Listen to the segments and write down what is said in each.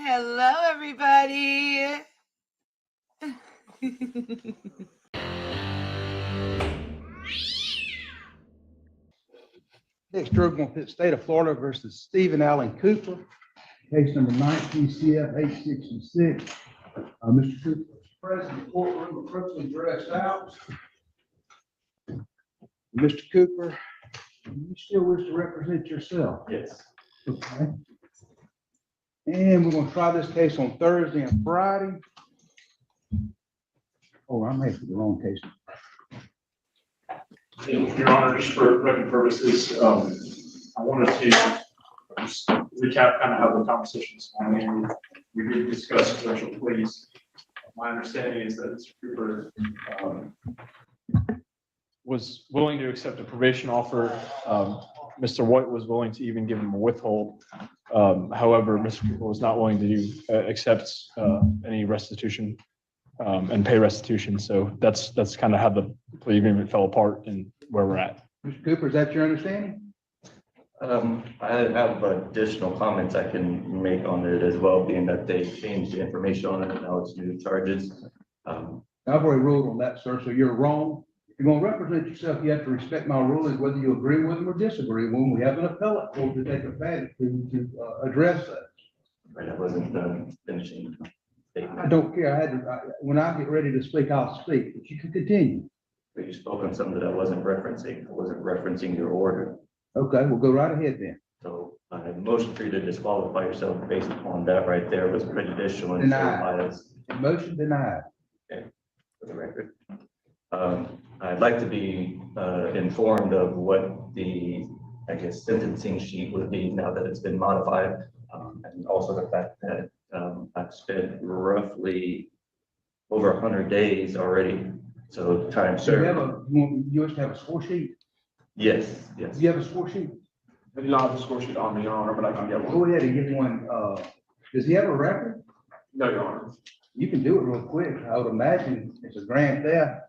Hello, everybody. Next, we're going to put State of Florida versus Stephen Allen Cooper, case number 19 CF 866. Mr. Cooper is present in the courtroom, appropriately dressed out. Mr. Cooper, do you still wish to represent yourself? Yes. Okay. And we're going to try this case on Thursday and Friday. Oh, I made it the wrong case. Your Honor, just for record purposes, I wanted to just recap kind of how the conversation this morning. We did discuss potential pleas. My understanding is that Mr. Cooper was willing to accept a probation offer. Mr. White was willing to even give him a withhold. However, Mr. Cooper was not willing to accept any restitution and pay restitution. So that's kind of how the plea agreement fell apart and where we're at. Mr. Cooper, is that your understanding? I have additional comments I can make on it as well, being that they changed the information on it. Now it's new charges. I've already ruled on that, sir, so you're wrong. If you're going to represent yourself, you have to respect my rulings, whether you agree with them or disagree with them. We have an appellate court to take advantage to address that. Right, I wasn't finishing. I don't care. When I get ready to speak, I'll speak, but you can continue. But you spoke on something that I wasn't referencing. I wasn't referencing your order. Okay, we'll go right ahead then. So I motion for you to disqualify yourself based upon that right there was prejudicial and Denied. Motion denied. Okay, for the record. I'd like to be informed of what the, I guess, sentencing sheet would be now that it's been modified. And also the fact that I've spent roughly over 100 days already. So time So you have served. you used to have a score sheet? Yes, yes. Do you have a score sheet? I do not have the score sheet on me, Your Honor, but I can get one. Go ahead and get one. Does he have a record? No, Your Honor. You can do it real quick. I would imagine it's a grand theft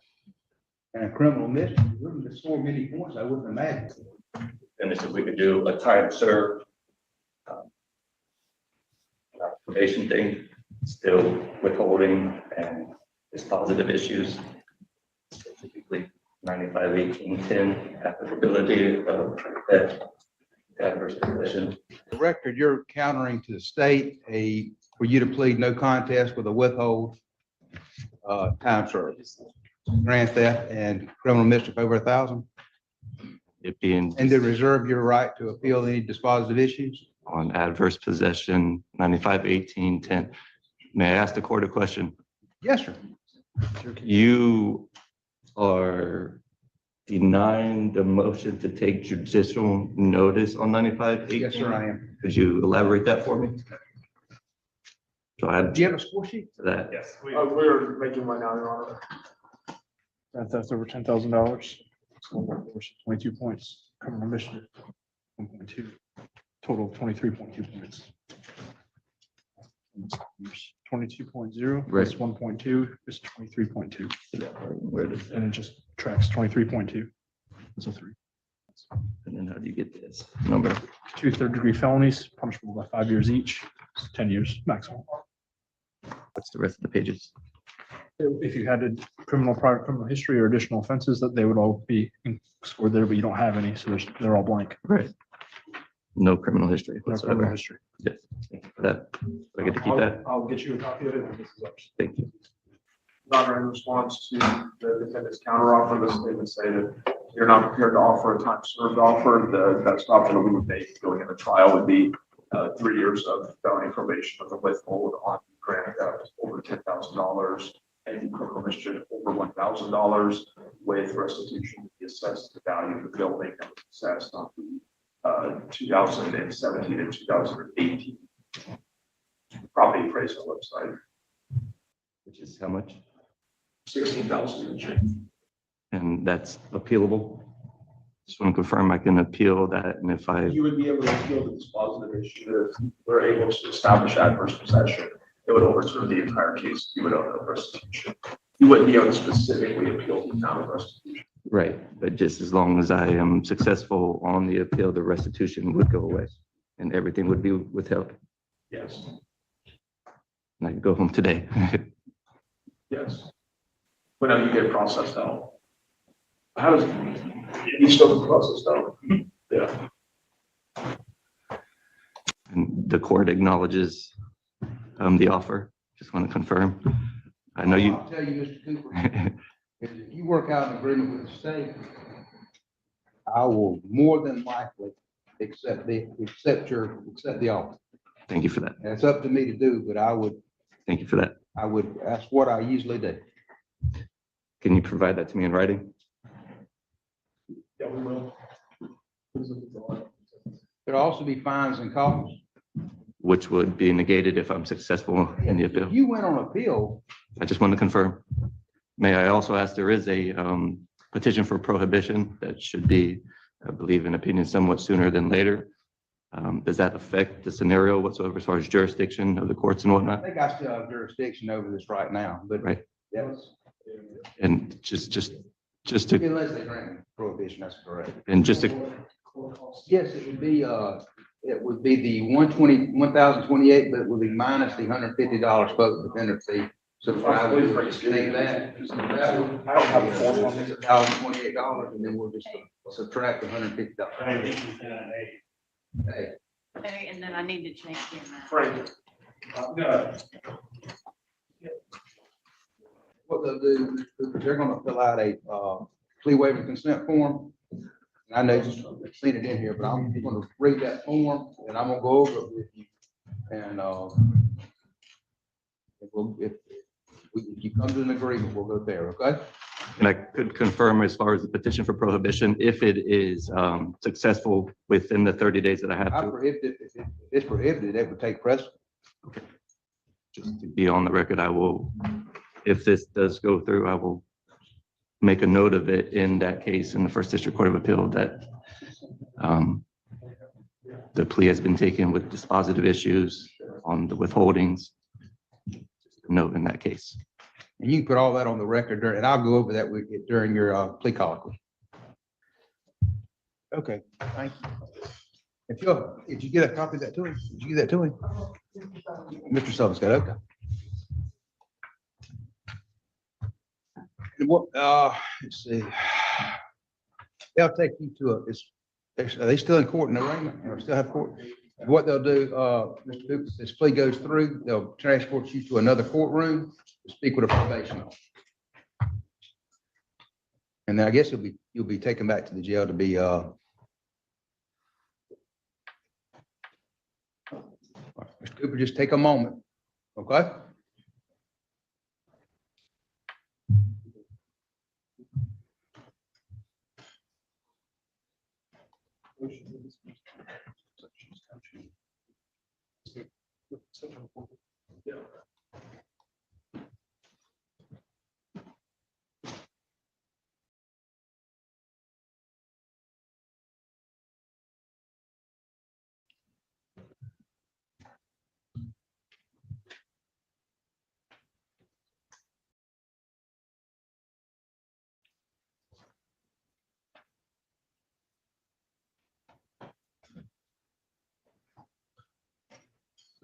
and a criminal mischief. You wouldn't score many points, I wouldn't imagine. And if we could do a time served probation thing, still withholding and dispositive issues. Specifically 95, 18, 10, applicability of that adverse possession. The record, you're countering to the state for you to plead no contest with a withhold, time served, grand theft and criminal mischief over 1,000, It being and to reserve your right to appeal any dispositive issues. on adverse possession, 95, 18, 10. May I ask the court a question? Yes, sir. You are denying the motion to take judicial notice on 95, 18? Yes, sir, I am. Could you elaborate that for me? So I Do you have a score sheet? that. Yes. We're making one now, Your Honor. That's over $10,000. 22 points. Criminal mischief, 1.2. Total of 23.2 points. 22.0 Right. plus 1.2 is 23.2. Where does that? And it just tracks 23.2. So 3. And then how do you get this number? 2 third-degree felonies, punishable by 5 years each, 10 years maximum. What's the rest of the pages? If you had a prior criminal history or additional offenses, that they would all be scored there, but you don't have any, so they're all blank. Right. No criminal history No criminal whatsoever. history. Yes. Thank you for that. Do I get to keep that? I'll get you a copy of it. This is ours. Thank you. Your Honor, in response to the defendant's counteroffer, the statement say that you're not prepared to offer a time served offer. The best option that we would make going into trial would be 3 years of felony probation with a withhold on grand theft over $10,000 and criminal mischief over $1,000 with restitution to be assessed the value of the building that was assessed on the 2017 and 2018 property appraisal website. Which is how much? 16,000 and change. And that's appealable? Just want to confirm I can appeal that, and if I, You would be able to appeal the dispositive issue if we're able to establish adverse possession. It would overturn the entire case. You would own no restitution. You wouldn't be able to specifically appeal the amount of restitution. right, but just as long as I am successful on the appeal, the restitution would go away and everything would be withheld. Yes. And I can go home today. Yes. But now you get processed out. How does, you still get processed out? Yeah. And the court acknowledges the offer. Just want to confirm. I know you. I'll tell you, Mr. Cooper, if you work out an agreement with the state, I will more than likely accept the offer. Thank you for that. And it's up to me to do, but Thank you for that. that's what I usually do. Can you provide that to me in writing? Yeah, we will. There'll also be fines and costs. Which would be negated if I'm successful in the appeal. If you went on appeal, I just want to confirm. May I also ask, there is a petition for prohibition that should be, I believe, in opinion, somewhat sooner than later. Does that affect the scenario whatsoever as far as jurisdiction of the courts and I whatnot? think I still have jurisdiction over this right now, but Right. yes, And just to, unless they grant prohibition, that's correct. and just to, Yes, it would be the 1,028, but it would be minus the $150 spoke defender fee. So I would take that. So that would- I don't have a form on it. $1,028, and then we'll just subtract $150. Hey, Okay, and then I need to change the amount. Frank. what they'll do, they're gonna fill out a plea waiver consent form. And I know you've seen it in here, but I'm gonna read that form and I'm gonna go over it with you. And if you come to an agreement, we'll go there, okay? and I could confirm as far as the petition for prohibition, if it is successful within the 30 days that I have I to, prohibited, if it's prohibited, it would take precedent. just to be on the record, I will, if this does go through, I will make a note of it in that case in the First District Court of Appeal that the plea has been taken with dispositive issues on the withholdings. Note in that case. And you can put all that on the record and I'll go over that with you during your plea colloquy. Okay, thank you. If you get a copy of that to him, did you get that to him? Mr. Sullivan's got it, okay. And what, let's see. They'll take you to are they still in court in arraignment or still have court? What they'll do, Mr. Cooper, if this plea goes through, they'll transport you to another courtroom to speak with a probation officer. And then I guess you'll be taken back to the jail to be, Mr. Cooper, just take a moment, okay?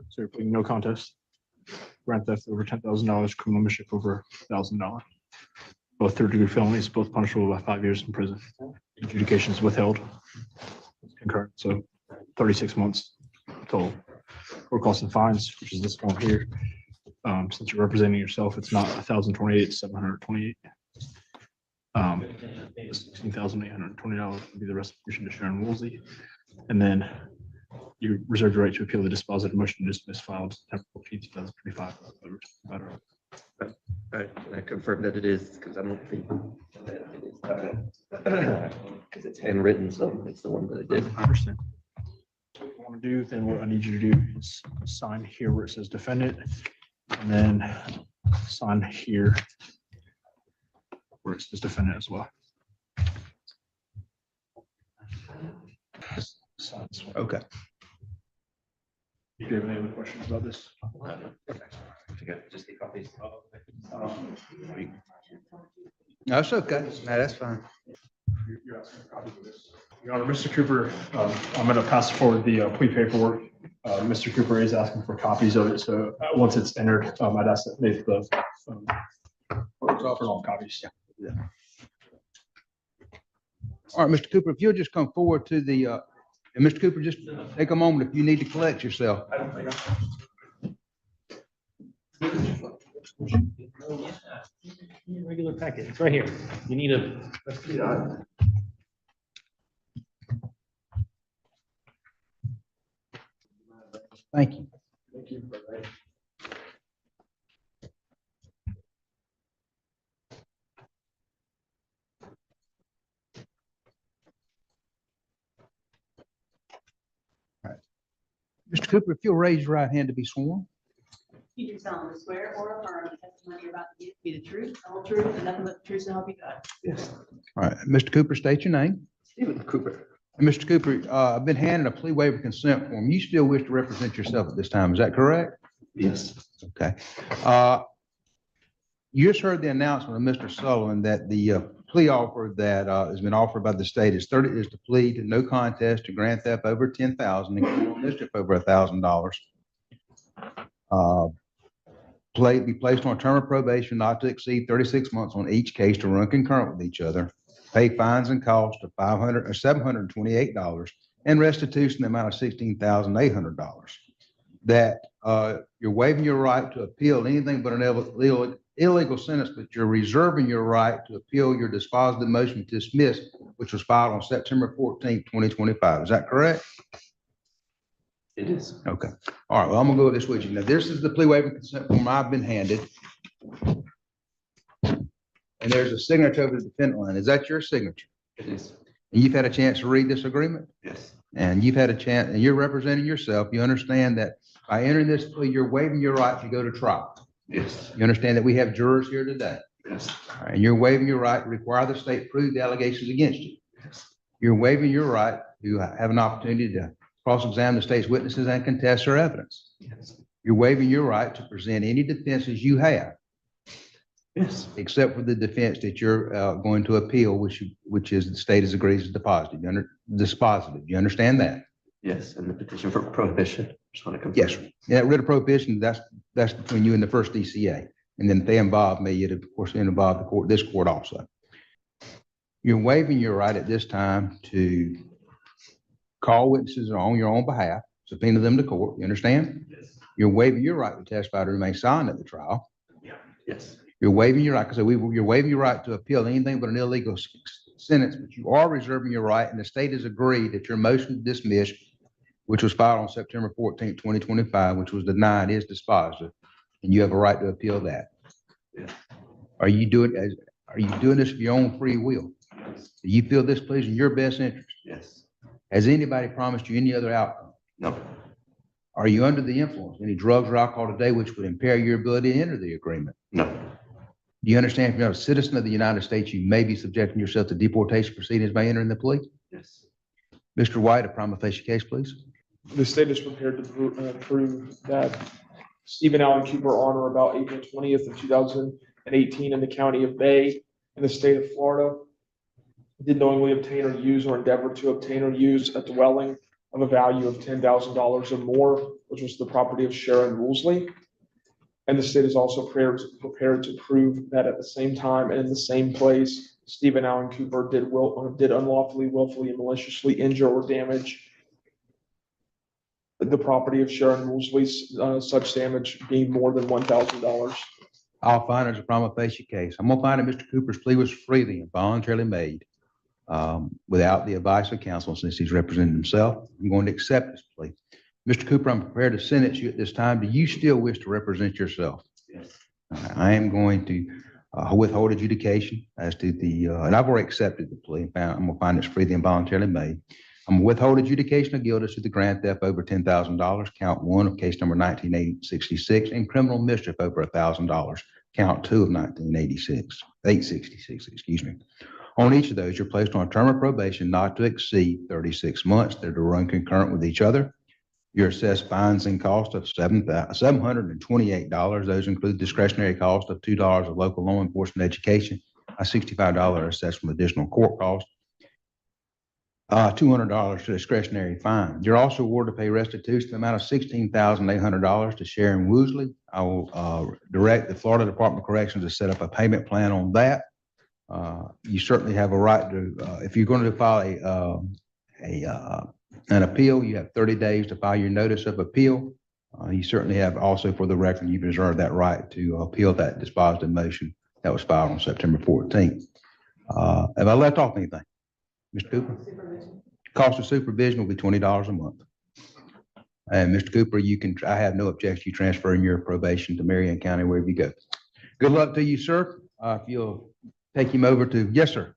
So you're pleading no contest. Grand theft over $10,000, criminal mischief over $1,000. Both third-degree felonies, both punishable by 5 years in prison. Adjudication is withheld. Concurrent, so 36 months total. Court costs and fines, which is this form here. Since you're representing yourself, it's not 1,028, it's 728. $16,820 would be the restitution to Sharon Woolsey. And then you reserve the right to appeal the dispositive motion to dismiss filed September 14th, 2025. I confirm that it is, because I don't think that it is because it's handwritten, so it's the one that I did. I understand. What you want to do, then what I need you to do is sign here where it says defendant, and then sign here where it says defendant as well. Sign this one. Okay. Do you have any other questions about this? Just the copies. No, it's okay. No, that's fine. You're asking for a copy of this. Your Honor, Mr. Cooper, I'm going to pass forward the plea paperwork. Mr. Cooper is asking for copies of it, so once it's entered, I'd ask that they both for all copies. Yeah. All right, Mr. Cooper, if you'll just come forward to the, and Mr. Cooper, just take a moment if you need to collect yourself. Regular packet, it's right here. You need a. Thank you. All right. Mr. Cooper, if you'll raise your right hand to be sworn. You do solemnly swear or affirm the testimony you're about to give be the truth, the whole truth, and nothing but the truth to help you God. Yes. All right, Mr. Cooper, state your name. Stephen Cooper. And Mr. Cooper, I've been handed a plea waiver consent form. You still wish to represent yourself at this time, is that correct? Yes. Okay. You just heard the announcement of Mr. Sullivan that the plea offer that has been offered by the state is to plead to no contest to grand theft over 10,000 and criminal mischief over $1,000. Be placed on a term of probation not to exceed 36 months on each case to run concurrent with each other. Pay fines and costs of $500 or $728 and restitution the amount of $16,800. That you're waiving your right to appeal anything but an illegal sentence, but you're reserving your right to appeal your dispositive motion to dismiss, which was filed on September 14th, 2025. Is that correct? It is. Okay. All right. Well, I'm gonna go with this with you. Now, this is the plea waiver consent form I've been handed. And there's a signature over the defendant line. Is that your signature? It is. And you've had a chance to read this agreement? Yes. And you've had a chance, and you're representing yourself. You understand that by entering this plea, you're waiving your right to go to trial. Yes. You understand that we have jurors here today. Yes. All right, and you're waiving your right to require the state prove the allegations against you. Yes. You're waiving your right to have an opportunity to cross-examine the state's witnesses and contest their evidence. Yes. You're waiving your right to present any defenses you have, Yes. except for the defense that you're going to appeal, which is the state has agreed is dispositive. You understand that? Yes. And the petition for prohibition. Just want to confirm. Yes, sir. Yeah, writ of prohibition, that's between you and the first DCA. And then if they involve me, it of course involve the court, this court also. You're waiving your right at this time to call witnesses on your own behalf, subpoena them to court. You understand? Yes. You're waiving your right to testify to remain silent at the trial. Yes. You're waiving your right, because you're waiving your right to appeal anything but an illegal sentence, but you are reserving your right, and the state has agreed that your motion to dismiss, which was filed on September 14th, 2025, which was denied, is dispositive, and you have a right to appeal that. Yes. Are you doing this of your own free will? Yes. Do you feel this plays in your best interest? Yes. Has anybody promised you any other outcome? No. Are you under the influence of any drugs or alcohol today which would impair your ability to enter the agreement? No. Do you understand if you're not a citizen of the United States, you may be subjecting yourself to deportation proceedings by entering the plea? Yes. Mr. White, a prima facie case, please. The state is prepared to prove that Stephen Allen Cooper on or about April 20th of 2018 in the county of Bay in the state of Florida did knowingly obtain or use or endeavor to obtain or use a dwelling of a value of $10,000 or more, which was the property of Sharon Woolsey. And the state is also prepared to prove that at the same time and in the same place, Stephen Allen Cooper did unlawfully, willfully, and maliciously injure or damage the property of Sharon Woolsey, such damage being more than $1,000. I'll find it as a prima facie case. I'm gonna find that Mr. Cooper's plea was freely and voluntarily made without the advice of counsel, since he's represented himself. I'm going to accept this plea. Mr. Cooper, I'm prepared to sentence you at this time. Do you still wish to represent yourself? Yes. I am going to withhold adjudication as to the, and I've already accepted the plea. I'm gonna find it's freely and voluntarily made. I'm gonna withhold adjudication of guilt as to the grand theft over $10,000, count 1 of case number 1966, and criminal mischief over $1,000, count 2 of 866, excuse me. On each of those, you're placed on a term of probation not to exceed 36 months. They're to run concurrent with each other. You're assessed fines and costs of $728. Those include discretionary cost of $2 of local law enforcement education, a $65 assessment additional court cost. $200 to discretionary fine. You're also awarded to pay restitution in the amount of $16,800 to Sharon Woosley. I will direct the Florida Department of Corrections to set up a payment plan on that. You certainly have a right to, if you're going to file an appeal, you have 30 days to file your notice of appeal. You certainly have also, for the record, you've reserved that right to appeal that dispositive motion that was filed on September 14th. Have I left off anything? Mr. Cooper? Cost of supervision will be $20 a month. And Mr. Cooper, I have no objection to you transferring your probation to Marion County, wherever you go. Good luck to you, sir. If you'll take him over to, yes, sir.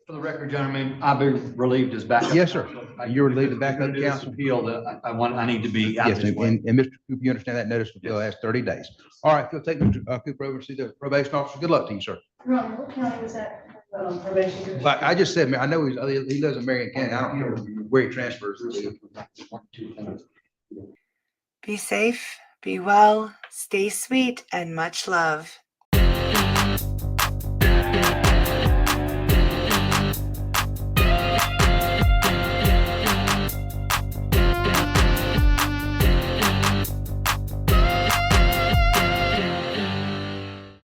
For the record, gentlemen, I'll be relieved as backup. Yes, sir. You're relieved as backup counsel. Appeal that I need to be out Yes, this way. and Mr. Cooper, you understand that notice of appeal has 30 days. All right, if you'll take Mr. Cooper over to see the probation officer, good luck to you, sir. Ron, what county was that probation? But I just said, I know he lives in Marion County. I don't know where he transfers to. Be safe, be well, stay sweet, and much love.